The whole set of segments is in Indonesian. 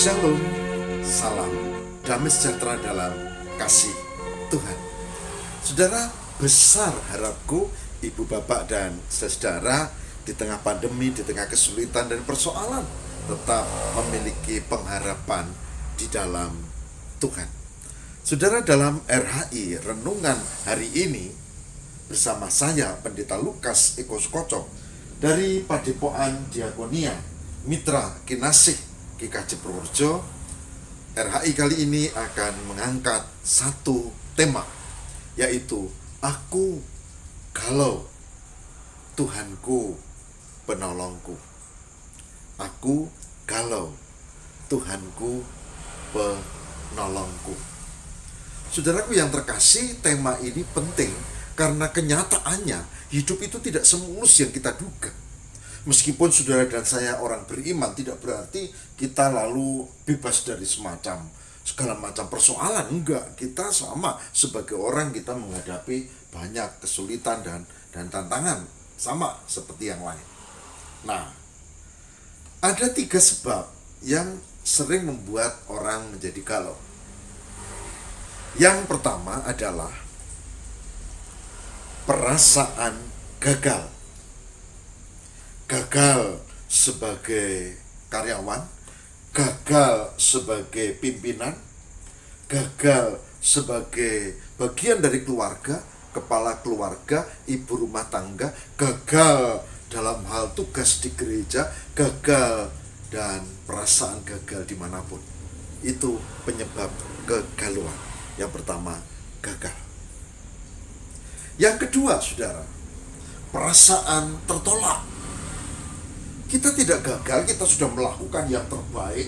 Shalom, salam, damai sejahtera dalam kasih Tuhan. Saudara, besar harapku ibu bapak dan saudara di tengah pandemi, di tengah kesulitan dan persoalan tetap memiliki pengharapan di dalam Tuhan. Saudara, dalam RHI Renungan hari ini bersama saya Pendeta Lukas Eko Sukoco dari Padepokan Diakonia Mitra Kinasih GKJ Purworejo. RHI kali ini akan mengangkat satu tema, yaitu Aku Galau, Tuhanku Penolongku. Aku galau, Tuhanku penolongku. Saudaraku yang terkasih, tema ini penting karena kenyataannya hidup itu tidak semulus yang kita duga. Meskipun saudara dan saya orang beriman, tidak berarti kita lalu bebas dari segala macam persoalan. Enggak, kita sama sebagai orang, kita menghadapi banyak kesulitan dan tantangan, sama seperti yang lain. Nah, ada 3 sebab yang sering membuat orang menjadi galau. Yang pertama adalah perasaan gagal. Gagal sebagai karyawan, gagal sebagai pimpinan, gagal sebagai bagian dari keluarga, kepala keluarga, ibu rumah tangga, gagal dalam hal tugas di gereja, gagal dan perasaan gagal dimanapun. Itu penyebab kegalauan. Yang pertama, gagal. Yang kedua, saudara, perasaan tertolak. Kita tidak gagal, kita sudah melakukan yang terbaik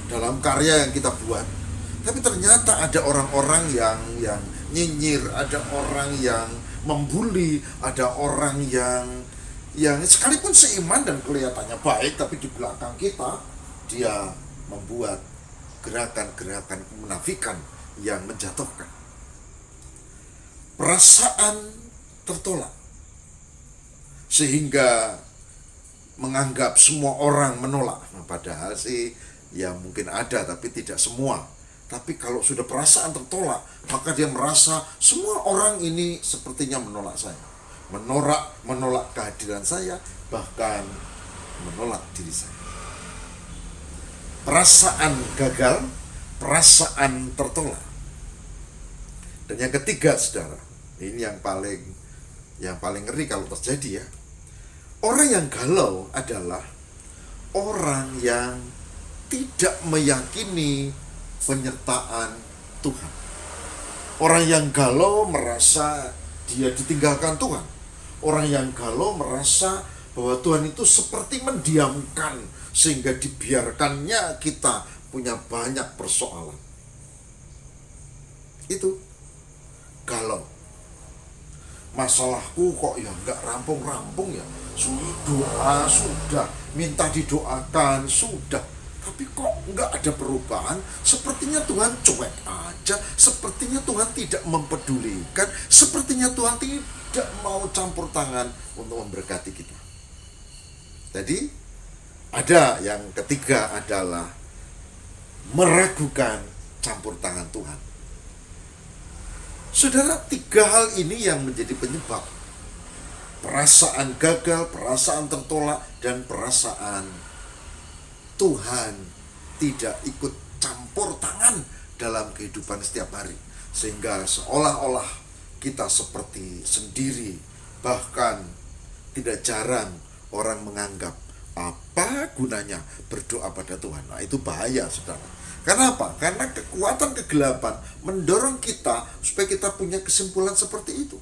dalam karya yang kita buat. Tapi ternyata ada orang-orang yang nyinyir, ada orang yang membuli, ada orang yang sekalipun seiman dan kelihatannya baik, tapi di belakang kita dia membuat gerakan-gerakan kemunafikan yang menjatuhkan. Perasaan tertolak sehingga menganggap semua orang menolak. Nah, padahal sih ya mungkin ada, tapi tidak semua. Tapi kalau sudah perasaan tertolak, maka dia merasa semua orang ini sepertinya menolak saya, menolak kehadiran saya, bahkan menolak diri saya. Perasaan gagal, perasaan tertolak. Dan yang ketiga, saudara, ini yang paling ngeri kalau terjadi ya. Orang yang galau adalah orang yang tidak meyakini penyertaan Tuhan. Orang yang galau merasa dia ditinggalkan Tuhan. Orang yang galau merasa bahwa Tuhan itu seperti mendiamkan, sehingga dibiarkannya kita punya banyak persoalan. Itu galau. Masalahku kok ya nggak rampung-rampung ya. Doa sudah, minta didoakan sudah, tapi kok nggak ada perubahan. Sepertinya Tuhan cuek aja, sepertinya Tuhan tidak mempedulikan, sepertinya Tuhan tidak mau campur tangan untuk memberkati kita. Jadi ada yang ketiga adalah meragukan campur tangan Tuhan. Saudara, 3 hal ini yang menjadi penyebab perasaan gagal, perasaan tertolak, dan perasaan Tuhan tidak ikut campur tangan dalam kehidupan setiap hari. Sehingga seolah-olah kita seperti sendiri. Bahkan tidak jarang orang menganggap apa gunanya berdoa pada Tuhan. Nah, itu bahaya, saudara. Karena apa? Karena kekuatan kegelapan mendorong kita supaya kita punya kesimpulan seperti itu.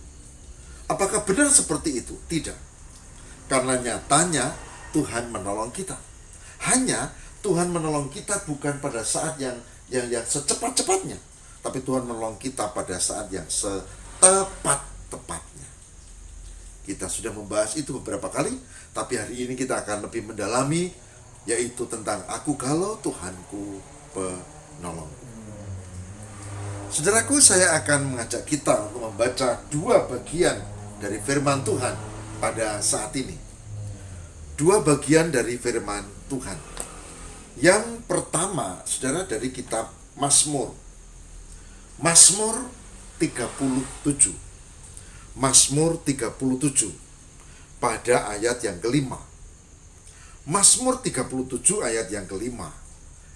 Apakah benar seperti itu? Tidak. Karena nyatanya Tuhan menolong kita. Hanya Tuhan menolong kita bukan pada saat yang secepat-cepatnya, tapi Tuhan menolong kita pada saat yang setepat-tepatnya. Kita sudah membahas itu beberapa kali, tapi hari ini kita akan lebih mendalami, yaitu tentang Aku Galau, Tuhanku Penolongku. Saudaraku, saya akan mengajak kita untuk membaca 2 bagian dari firman Tuhan pada saat ini. 2 bagian dari firman Tuhan. Yang pertama, saudara, dari kitab Mazmur. Mazmur 37. Mazmur 37 pada ayat yang kelima. Mazmur 37 ayat yang kelima.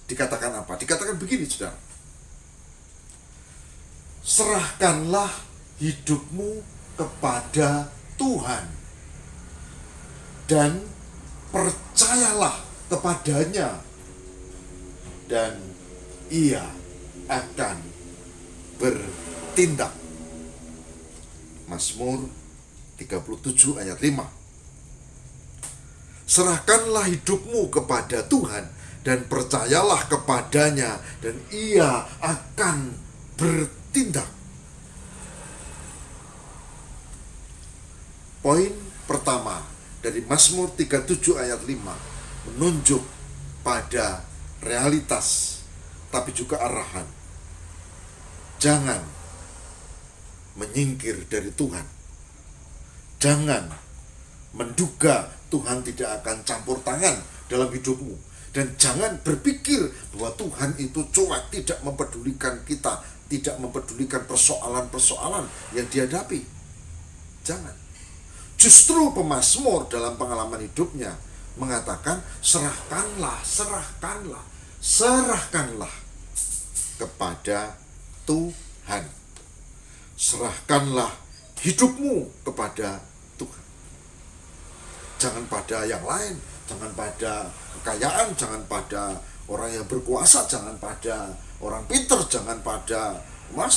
Dikatakan apa? Dikatakan begini, saudara. Serahkanlah hidupmu kepada Tuhan dan percayalah kepadanya, dan Ia akan bertindak. Mazmur 37 ayat 5. Serahkanlah hidupmu kepada Tuhan dan percayalah kepadanya, dan Ia akan bertindak. Poin pertama dari Mazmur 37 ayat 5 menunjuk pada realitas, tapi juga arahan. Jangan menyingkir dari Tuhan. Jangan menduga Tuhan tidak akan campur tangan dalam hidupmu. Dan jangan berpikir bahwa Tuhan itu cuek, tidak mempedulikan kita, tidak mempedulikan persoalan-persoalan yang dihadapi. Jangan. Justru pemazmur dalam pengalaman hidupnya mengatakan, serahkanlah kepada Tuhan. Serahkanlah hidupmu kepada Tuhan. Jangan pada yang lain, jangan pada kekayaan, jangan pada orang yang berkuasa, jangan pada orang pintar, jangan pada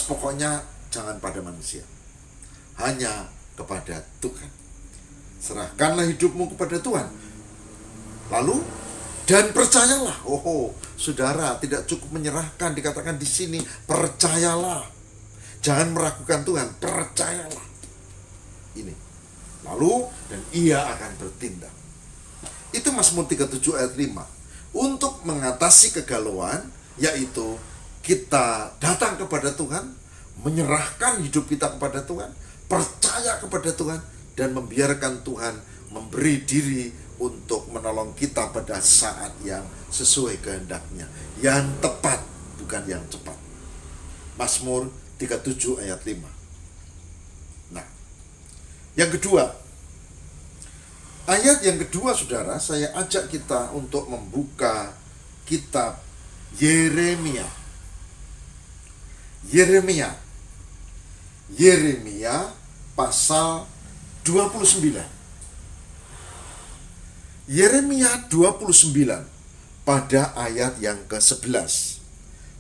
pokoknya jangan pada manusia. Hanya kepada Tuhan. Serahkanlah hidupmu kepada Tuhan. Lalu, dan percayalah. Saudara, tidak cukup menyerahkan, dikatakan di sini percayalah. Jangan meragukan Tuhan, percayalah. Ini. Lalu, dan Ia akan bertindak. Itu Mazmur 37 ayat 5. Untuk mengatasi kegalauan, yaitu kita datang kepada Tuhan, menyerahkan hidup kita kepada Tuhan, percaya kepada Tuhan, dan membiarkan Tuhan memberi diri untuk menolong kita pada saat yang sesuai kehendaknya, yang tepat, bukan yang cepat. Mazmur 37 ayat 5. Nah, yang kedua, ayat yang kedua, saudara, saya ajak kita untuk membuka kitab Yeremia. Yeremia pasal 29. Yeremia 29 pada ayat yang ke-11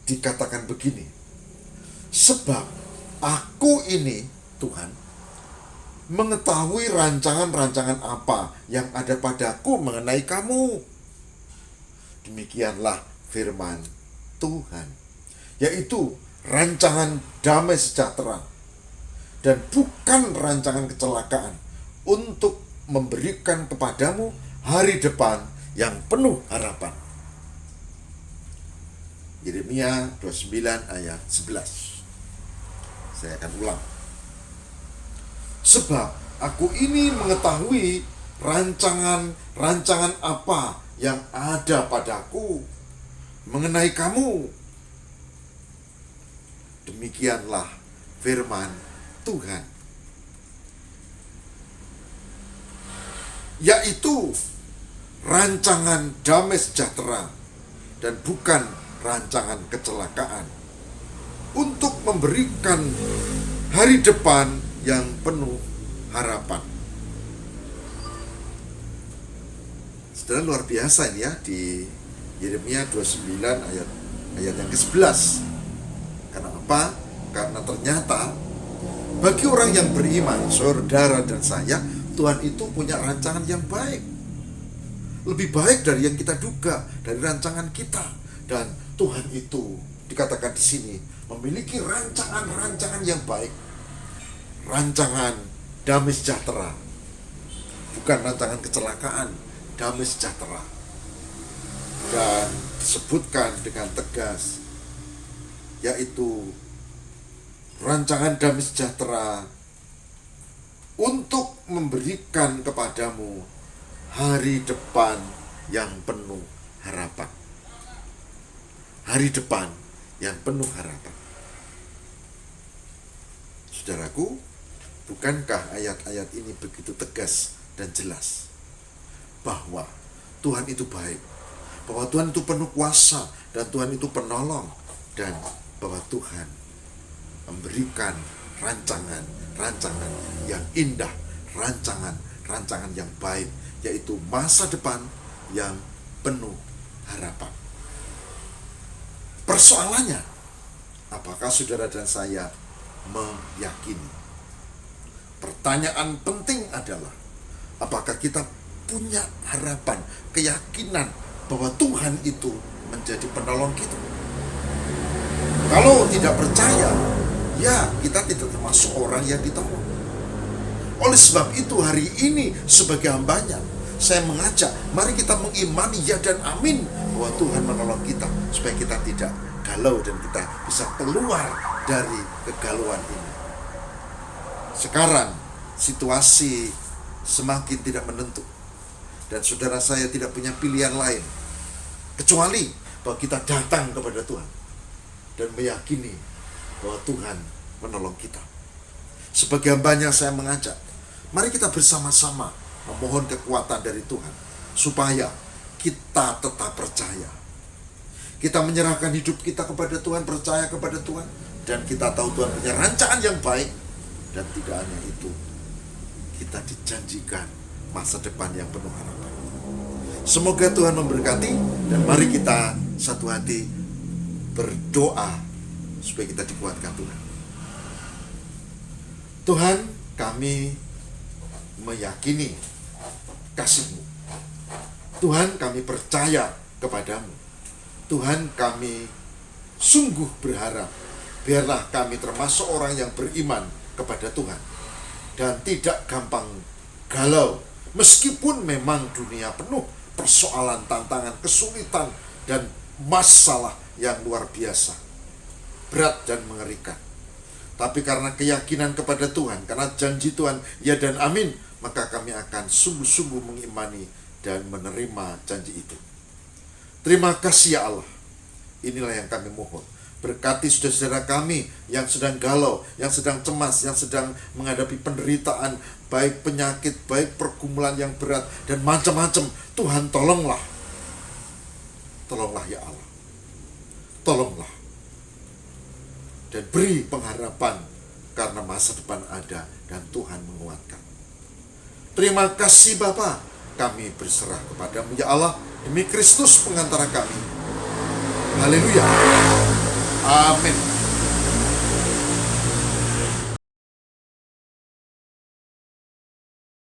dikatakan begini. Sebab aku ini, Tuhan, mengetahui rancangan-rancangan apa yang ada padaku mengenai kamu. Demikianlah firman Tuhan, yaitu rancangan damai sejahtera dan bukan rancangan kecelakaan, untuk memberikan kepadamu hari depan yang penuh harapan. Yeremia 29 ayat 11. Saya akan ulang. Sebab aku ini mengetahui rancangan apa yang ada padaku mengenai kamu. Demikianlah firman Tuhan, yaitu rancangan damai sejahtera dan bukan rancangan kecelakaan, untuk memberikan hari depan yang penuh harapan. Saudara, luar biasa ini ya, di Yeremia 29 ayat yang ke-11. Karena apa? Karena ternyata bagi orang yang beriman, saudara dan saya, Tuhan itu punya rancangan yang baik. Lebih baik dari yang kita duga, dari rancangan kita. Dan Tuhan itu dikatakan di sini memiliki rancangan-rancangan yang baik. Rancangan damai sejahtera, bukan rancangan kecelakaan, damai sejahtera. Dan disebutkan dengan tegas, yaitu rancangan damai sejahtera untuk memberikan kepadamu hari depan yang penuh harapan. hari depan yang penuh harapan. Saudaraku, bukankah ayat-ayat ini begitu tegas dan jelas bahwa Tuhan itu baik, bahwa Tuhan itu penuh kuasa, dan Tuhan itu penolong, dan bahwa Tuhan memberikan rancangan yang indah, rancangan yang baik, yaitu masa depan yang penuh harapan. Persoalannya, apakah saudara dan saya meyakini? Pertanyaan penting adalah, apakah kita punya harapan, keyakinan bahwa Tuhan itu menjadi penolong kita? Kalau tidak percaya, ya kita tidak termasuk orang yang ditolong. Oleh sebab itu hari ini sebagai hambanya, saya mengajak, mari kita mengimani ya dan amin bahwa Tuhan menolong kita, supaya kita tidak galau dan kita bisa keluar dari kegalauan ini. Sekarang situasi semakin tidak menentu, dan saudara saya tidak punya pilihan lain kecuali bahwa kita datang kepada Tuhan dan meyakini bahwa Tuhan menolong kita. Sebagai hambanya saya mengajak, mari kita bersama-sama memohon kekuatan dari Tuhan supaya kita tetap percaya. Kita menyerahkan hidup kita kepada Tuhan, percaya kepada Tuhan, dan kita tahu Tuhan punya rancangan yang baik. Dan tidak hanya itu, kita dijanjikan masa depan yang penuh harapan. Semoga Tuhan memberkati, dan mari kita satu hati berdoa supaya kita dikuatkan Tuhan. Tuhan, kami meyakini kasih-Mu. Tuhan, kami percaya kepadamu. Tuhan, kami sungguh berharap, biarlah kami termasuk orang yang beriman kepada Tuhan dan tidak gampang galau, meskipun memang dunia penuh persoalan, tantangan, kesulitan, dan masalah yang luar biasa, berat dan mengerikan. Tapi karena keyakinan kepada Tuhan, karena janji Tuhan ya dan amin, maka kami akan sungguh-sungguh mengimani dan menerima janji itu. Terima kasih ya Allah. Inilah yang kami mohon. Berkati saudara-saudara kami yang sedang galau, yang sedang cemas, yang sedang menghadapi penderitaan, baik penyakit, baik pergumulan yang berat, dan macam-macam. Tuhan, tolonglah. Tolonglah ya Allah. Tolonglah. Dan beri pengharapan, karena masa depan ada dan Tuhan menguatkan. Terima kasih Bapa. Kami berserah kepadamu ya Allah, demi Kristus pengantara kami. Haleluya. Amin.